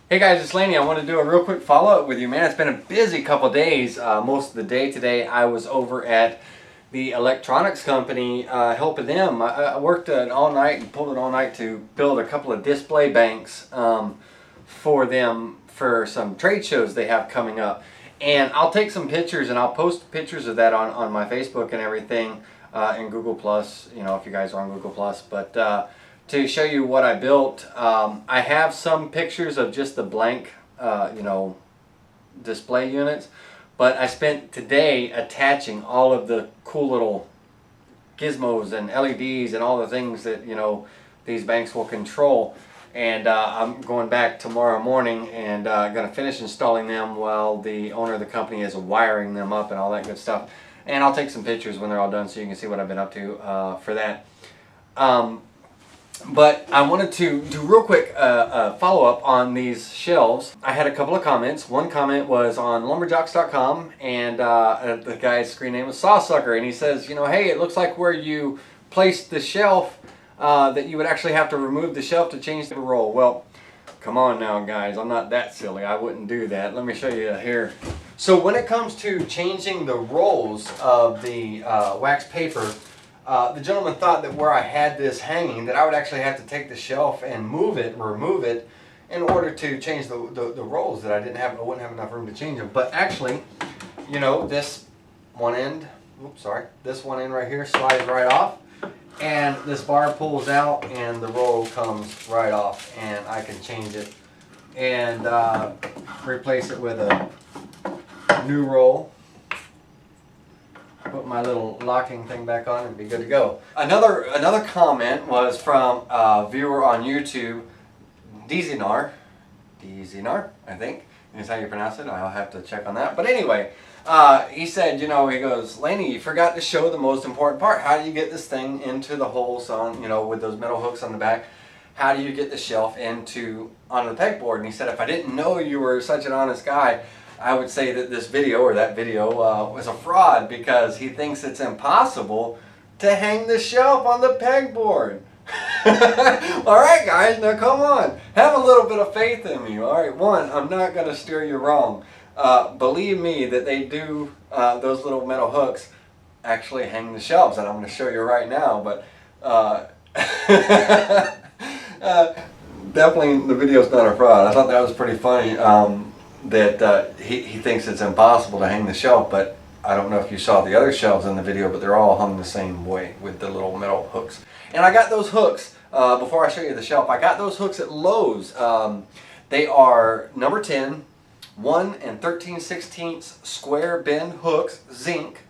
Hey guys, it's Laney. I want to do a real quick follow-up with you, man. It's been a busy couple days. Most of the day today I was over at the electronics company helping them. I worked all night and pulled it all night to build a couple of display banks for them for some trade shows they have coming up. And I'll take some pictures and I'll post pictures of that on my Facebook and everything and Google Plus, you know, if you guys are on Google Plus. But to show you what I built, I have some pictures of just the blank, you know, display units. But I spent today attaching all of the cool little gizmos and LEDs and all the things that, you know, these banks will control. And I'm going back tomorrow morning and going to finish installing them while the owner of the company is wiring them up and all that good stuff. And I'll take some pictures when they're all done so you can see what I've been up to for that. But I wanted to do real quick follow-up on these shelves. I had a couple of comments. One comment was on lumberjocks.com, and the guy's screen name was Sawsucker, and he says, you know, hey, it looks like where you placed the shelf that you would actually have to remove the shelf to change the roll. Well, come on now, guys. I'm not that silly. I wouldn't do that. Let me show you here. So when it comes to changing the rolls of the wax paper, the gentleman thought that where I had this hanging, that I would actually have to take the shelf and remove it, in order to change the rolls. That I wouldn't have enough room to change them. But actually, you know, this one end, this one end right here slides right off, and this bar pulls out, and the roll comes right off, and I can change it and replace it with a new roll. Put my little locking thing back on and be good to go. Another comment was from a viewer on YouTube, Dizinar, I think is how you pronounce it. I'll have to check on that. But anyway, he said, you know, he goes, Laney, you forgot to show the most important part. How do you get this thing into the holes on, you know, with those metal hooks on the back? How do you get the shelf onto the pegboard? And he said, if I didn't know you were such an honest guy, I would say that this video or that video was a fraud, because he thinks it's impossible to hang the shelf on the pegboard. Alright guys, now come on. Have a little bit of faith in me. Alright, one, I'm not going to steer you wrong. Believe me that they do, those little metal hooks actually hang the shelves, and I'm going to show you right now. But definitely the video's not a fraud. I thought that was pretty funny. That he thinks it's impossible to hang the shelf, but I don't know if you saw the other shelves in the video, but they're all hung the same way with the little metal hooks. And I got those hooks, before I show you the shelf, I got those hooks at Lowe's. They are number 10, 1 13/16 square bend hooks, zinc,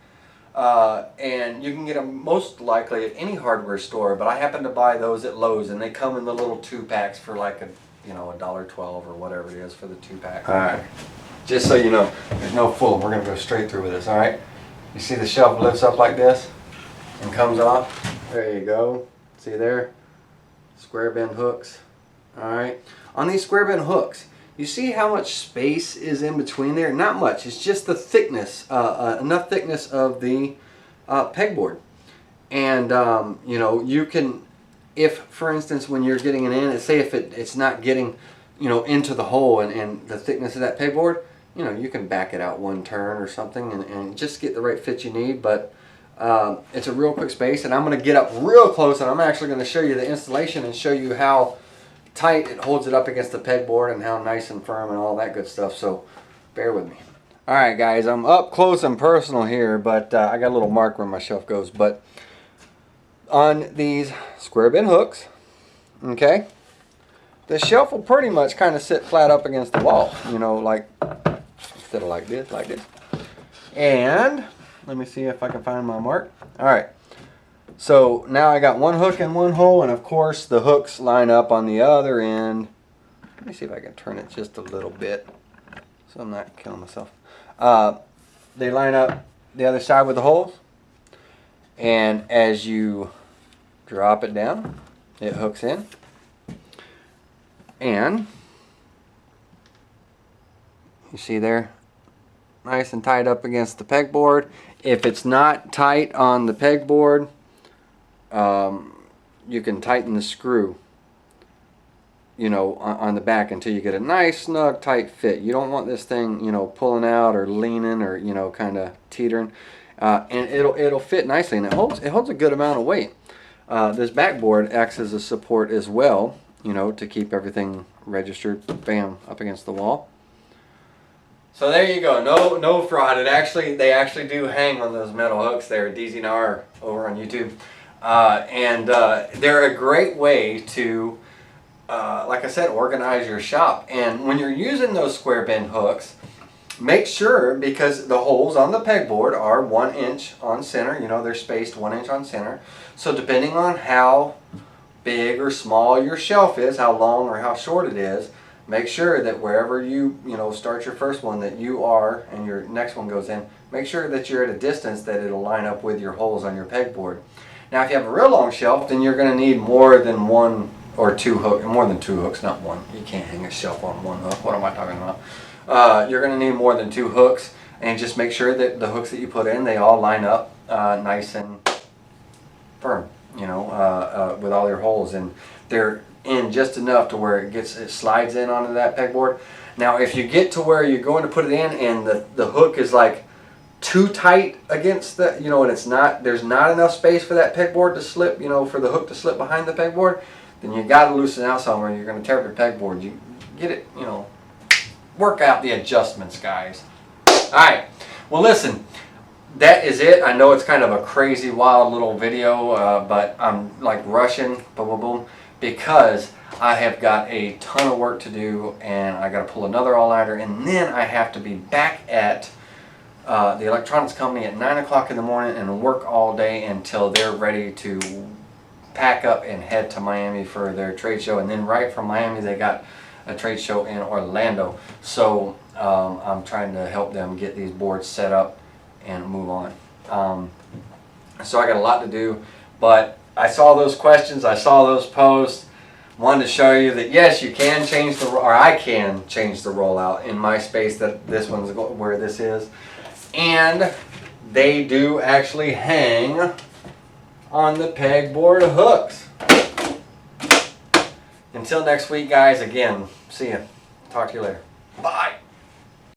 and you can get them most likely at any hardware store, but I happen to buy those at Lowe's, and they come in the little 2-packs for like $1.12 or whatever it is for the 2-pack. Alright, just so you know, there's no fool. We're going to go straight through with this, alright? You see the shelf lifts up like this and comes off? There you go. See there? Square bend hooks. Alright. On these square bend hooks, you see how much space is in between there? Not much. It's just the thickness, enough thickness of the pegboard. And, you know, you can, if, for instance, when you're getting it in, say if it's not getting, you know, into the hole and the thickness of that pegboard, you know, you can back it out one turn or something and just get the right fit you need. But it's a real quick space, and I'm going to get up real close, and I'm actually going to show you the installation and show you how tight it holds it up against the pegboard and how nice and firm and all that good stuff. So bear with me. Alright guys, I'm up close and personal here, but I got a little mark where my shelf goes. But on these square bend hooks, okay, the shelf will pretty much kind of sit flat up against the wall, you know, like, instead of like this. And let me see if I can find my mark. Alright, so now I got one hook in one hole, and of course the hooks line up on the other end. Let me see if I can turn it just a little bit so I'm not killing myself. They line up the other side with the holes, and as you drop it down, it hooks in, and you see there, nice and tight up against the pegboard. If it's not tight on the pegboard, you can tighten the screw you know, on the back until you get a nice snug tight fit. You don't want this thing, you know, pulling out or leaning or, you know, kind of teetering. And it'll fit nicely, and it holds a good amount of weight. This backboard acts as a support as well, you know, to keep everything registered, bam, up against the wall. So there you go, no fraud. They actually do hang on those metal hooks there, DZNR over on YouTube. And they're a great way to, like I said, organize your shop. And when you're using those square bend hooks, make sure, because the holes on the pegboard are 1 inch on center, you know, they're spaced 1 inch on center. So depending on how big or small your shelf is, how long or how short it is, make sure that wherever you know, start your first one that you are, and your next one goes in, make sure that you're at a distance that it'll line up with your holes on your pegboard. Now if you have a real long shelf, then you're going to need more than 1 or 2 hooks, more than 2 hooks, not one. You can't hang a shelf on 1 hook. What am I talking about? You're going to need more than 2 hooks, and just make sure that the hooks that you put in, they all line up nice and firm, you know, with all your holes, and they're in just enough to where it slides in onto that pegboard. Now if you get to where you're going to put it in and the hook is like too tight against the, you know, and there's not enough space for that pegboard to slip, you know, for the hook to slip behind the pegboard, then you got to loosen out somewhere. You're going to tear up your pegboard. You get it, you know, work out the adjustments, guys. Alright, well listen, that is it. I know it's kind of a crazy, wild little video, but I'm like rushing, boom, boom, boom, because I have got a ton of work to do, and I got to pull another all-nighter, and then I have to be back at the electronics company at 9 o'clock in the morning and work all day until they're ready to pack up and head to Miami for their trade show. And then right from Miami, they got a trade show in Orlando. So I'm trying to help them get these boards set up and move on. So I got a lot to do, but I saw those questions, I saw those posts, wanted to show you that yes, you can change or I can change the rollout in my space, that this one's where this is, and they do actually hang on the pegboard hooks. Until next week, guys, again, see ya. Talk to you later. Bye.